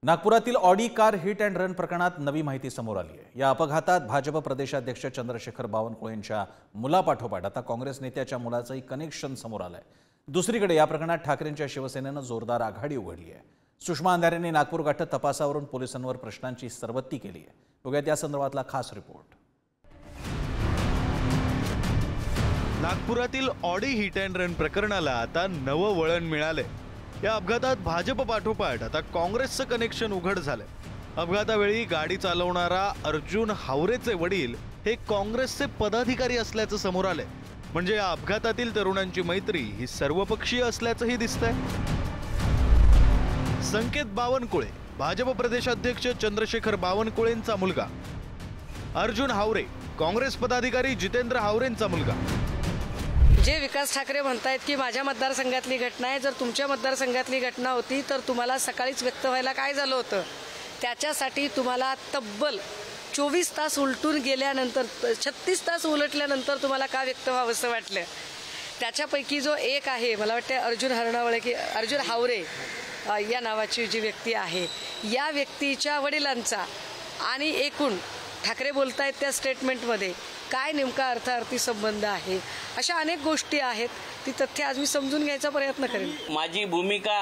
नागपुरातील Audi car hit and run प्रकरणात नवी माहिती समोर आली आहे। या अपघातात भाजप प्रदेशाध्यक्ष चंद्रशेखर बावनकुळेंच्या मुलापाठोपाठ आता काँग्रेस नेत्याच्या मुलाचंही कनेक्शन समोर आलंय। दुसरीकडे या प्रकरणात ठाकरेंच्या शिवसेनेनं जोरदार आघाडी उघडली आहे। सुषमा अंधारेंनी नागपूर गाठत तपासावरून पोलिसांवर प्रश्नांची सरबत्ती केली आहे। बघूयात या संदर्भातला खास रिपोर्ट। नागपुरातील ऑडी हिट अँड रन प्रकरणाला आता नवं वळण मिळाले। या अपघातात भाजप पाठोपाठ आता काँग्रेसचं कनेक्शन उघड झालंय। अपघातावेळी गाडी चालवणारा अर्जुन हावरेचे वडील हे काँग्रेसचे पदाधिकारी असल्याचं समोर आलंय। म्हणजे या अपघातातील तरुणांची मैत्री ही सर्वपक्षीय असल्याचंही दिसतंय। संकेत बावनकुळे भाजप प्रदेशाध्यक्ष चंद्रशेखर बावनकुळेंचा मुलगा, अर्जुन हावरे काँग्रेस पदाधिकारी जितेंद्र हावरेंचा मुलगा। जे विकास ठाकरे म्हणतायत की माझ्या मतदारसंघातली घटना आहे, जर तुमच्या मतदारसंघातली घटना होती तर तुम्हाला सकाळीच व्यक्त व्हायला काय झालं होतं, त्याच्यासाठी तुम्हाला तब्बल 24 तास उलटून गेल्यानंतर 36 तास उलटल्यानंतर तुम्हाला का व्यक्त व्हावंसं वाटलं। त्याच्यापैकी जो एक आहे, मला वाटतं अर्जुन हावरे या नावाची जी व्यक्ती आहे, या व्यक्तीच्या वडिलांचा आणि एकूण ठाकरे बोलतायत त्या स्टेटमेंटमध्ये काय नेमका अर्थार्थी संबंध आहे, अशा अनेक गोष्टी आहेत। ती तथ्य आज मी समजून घ्यायचा प्रयत्न करेन। माझी भूमिका,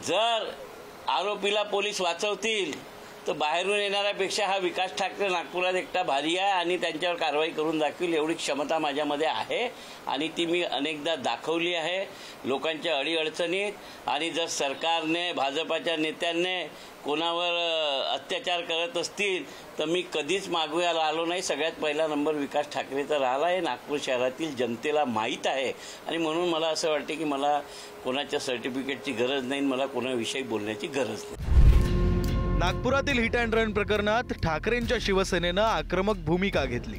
जर आरोपीला पोलीस वाचवतील तर बाहेरून येणाऱ्यापेक्षा हा विकास ठाकरे नागपुरात एकटा भारी आहे आणि त्यांच्यावर कारवाई करून दाखवेल एवढी क्षमता माझ्यामध्ये आहे आणि ती मी अनेकदा दाखवली आहे लोकांच्या अडीअडचणीत। आणि जर सरकारने, भाजपाच्या नेत्यांनी कोणावर अत्याचार करत असतील तर मी कधीच मागूया आलो नाही। सगळ्यात पहिला नंबर विकास ठाकरेचा राहिला आहे, नागपूर शहरातील जनतेला माहीत आहे आणि म्हणून मला असं वाटते की मला कोणाच्या सर्टिफिकेटची गरज नाही, मला कोणाविषयी बोलण्याची गरज नाही। नागपुरातील हिट अँड रन प्रकरणात ठाकरेंच्या शिवसेनेनं आक्रमक भूमिका घेतली।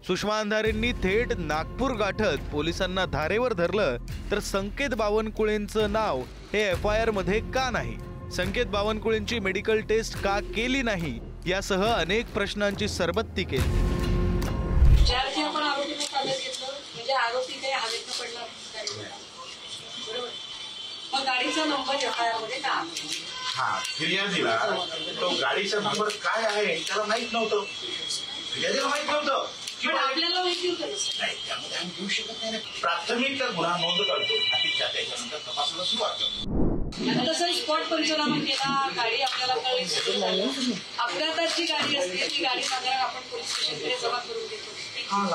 सुषमा अंधारेंनी थेट नागपूर गाठत पोलिसांना धारेवर धरलं, तर संकेत बावनकुळेंचं नाव हे FIR मध्ये का नाही, संकेत बावनकुळेंची मेडिकल टेस्ट का केली नाही, यासह अनेक प्रश्नांची सरबत्ती केली। ज्यावेळी आपण आरोपीला ताब्यात घेतलं म्हणजे आरोपी काही हवेत पडला बरोबर, मग गाडीचा नंबर FIR मध्ये का फिर्याद दिला तो गाडीचा नंबर काय आहे त्याला माहित नव्हतं, फिर्यादीला माहित नव्हतं किंवा आपल्याला माहिती होतं नाही, त्यामुळे आम्ही देऊ शकत नाही। प्राथमिक तर गुन्हा नोंद करतो आणि त्याच्यानंतर तपासाला सुरुवात करतो। आता सर स्पॉट पंचनामा केला, गाडी आपल्याला कळली, अपघाताची गाडी असते ती गाडी साधारण आपण पोलीस स्टेशनकडे जमा करून देतो,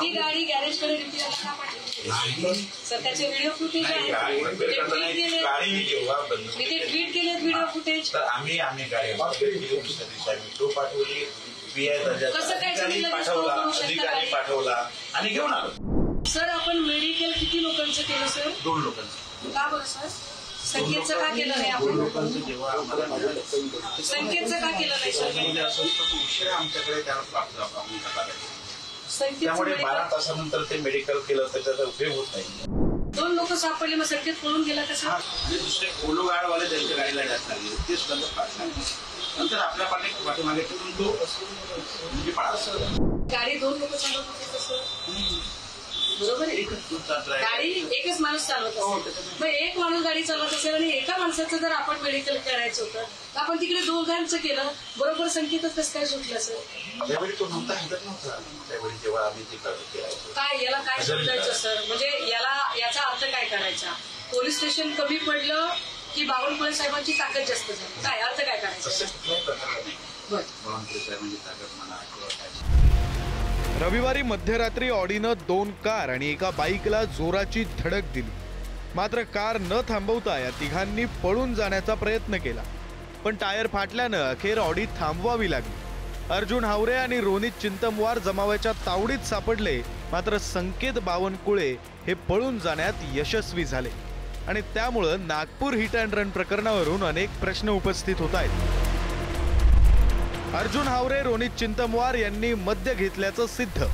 ती गाडी गॅरेजकडे रिपेअरला का पाठवली सर? त्याचे व्हिडिओ फुटेज आहे, मी ते ट्विट केलेत व्हिडिओ फुटेज, तर आम्ही गाडी पाठवली, कसं काय पाठवला आणि घेऊन आलो। सर आपण मेडिकल किती लोकांचं केलं सर? 2 लोकांचं। का बरं सर? संकेतचं का केलं नाही आपण? संकेतचं का केलं नाही सर? उशिरा आमच्याकडे त्यामुळे 12 तासानंतर ते मेडिकल केलं तर त्याचा उपयोग होत नाही। 2 लोक सापडले, मग संकेत पळून गेला कसं? दुसरे पोलो गाडवाले त्यांच्या गाडीला जास्त लागले, ते सुद्धा नंतर आपल्या पाठीमागे ठेवून तो म्हणजे पळाला। गाडी 2 लोक चालवत होते तसं बरोबर आहे, गाडी एकच माणूस चालवत असेल, मग एक माणूस गाडी चालवत असेल आणि एका माणसाचं जर आपण मेडिकल करायचं होतं तर आपण तिकडे 2 केलं, बरोबर संकेतच कसं काय सुटलं सर? त्यावेळी तो नव्हता, हजर नव्हता त्यावेळी जेव्हा आम्ही ते करायचो। काय याला काय समजायचं सर? म्हणजे याचा अर्थ काय करायचा? पोलीस स्टेशन कमी पडलं की बावनकुळे साहेबांची ताकद जास्त झाली, काय अर्थ काय करायचा? रविवारी मध्यरात्री ऑडीनं 2 कार आणि एका बाईकला जोराची धडक दिली। मात्र कार न थांबवता या तिघांनी पळून जाण्याचा प्रयत्न केला, पण टायर फाटल्यानं अखेर ऑडी थांबवावी लागली। अर्जुन हावरे आणि रोनित चिंतमवार जमावाच्या तावडीत सापडले, मात्र संकेत बावनकुळे हे पळून जाण्यात यशस्वी झाले आणि त्यामुळं नागपूर हिट अँड रन प्रकरणावरून अनेक प्रश्न उपस्थित होत आहेत। अर्जुन हावरे, रोनित चिंतमवार यांनी मद्य घेतल्याचं सिद्ध।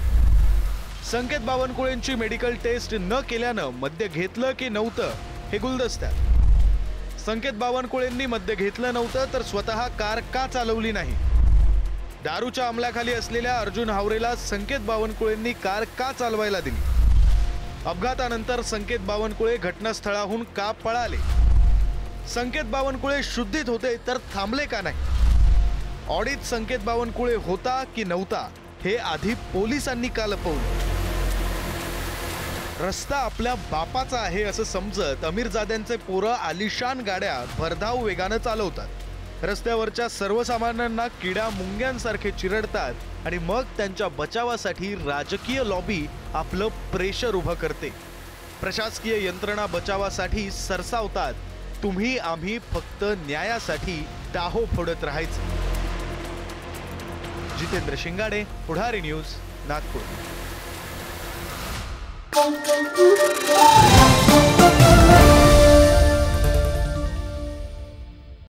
संकेत बावनकुळेंची मेडिकल टेस्ट न केल्यानं मद्य घेतलं की नव्हतं हे गुलदस्त्यात। संकेत बावनकुळेंनी मद्य घेतलं नव्हतं तर स्वतः कार का चालवली नाही? दारूच्या अंमलाखाली असलेल्या अर्जुन हावरेला संकेत बावनकुळेंनी कार का चालवायला दिली? अपघातानंतर संकेत बावनकुळे घटनास्थळाहून का पळाले? संकेत बावनकुळे शुद्धीत होते तर थांबले का नाही? ऑडीत संकेत बावनकुळे होता की नव्हता हे आधी पोलिसांनी का लपवलं? रस्ता आपल्या बापाचा आहे असं समजत अमीरजाद्यांचे पोरं आलिशान गाड्या भरधाव वेगानं चालवतात. रस्त्यावरच्या सर्वसामान्यांना किडा मुंग्यांसारखे चिरडतात आणि मग त्यांच्या बचावासाठी राजकीय लॉबी आपलं प्रेशर उभं करते. प्रशासकीय यंत्रणा बचावासाठी सरसावतात. तुम्ही आम्ही फक्त न्यायासाठी टाहो फोडत राहायचं. जितेंद्र शिंगाडे, पुढारी न्यूज, नागपूर.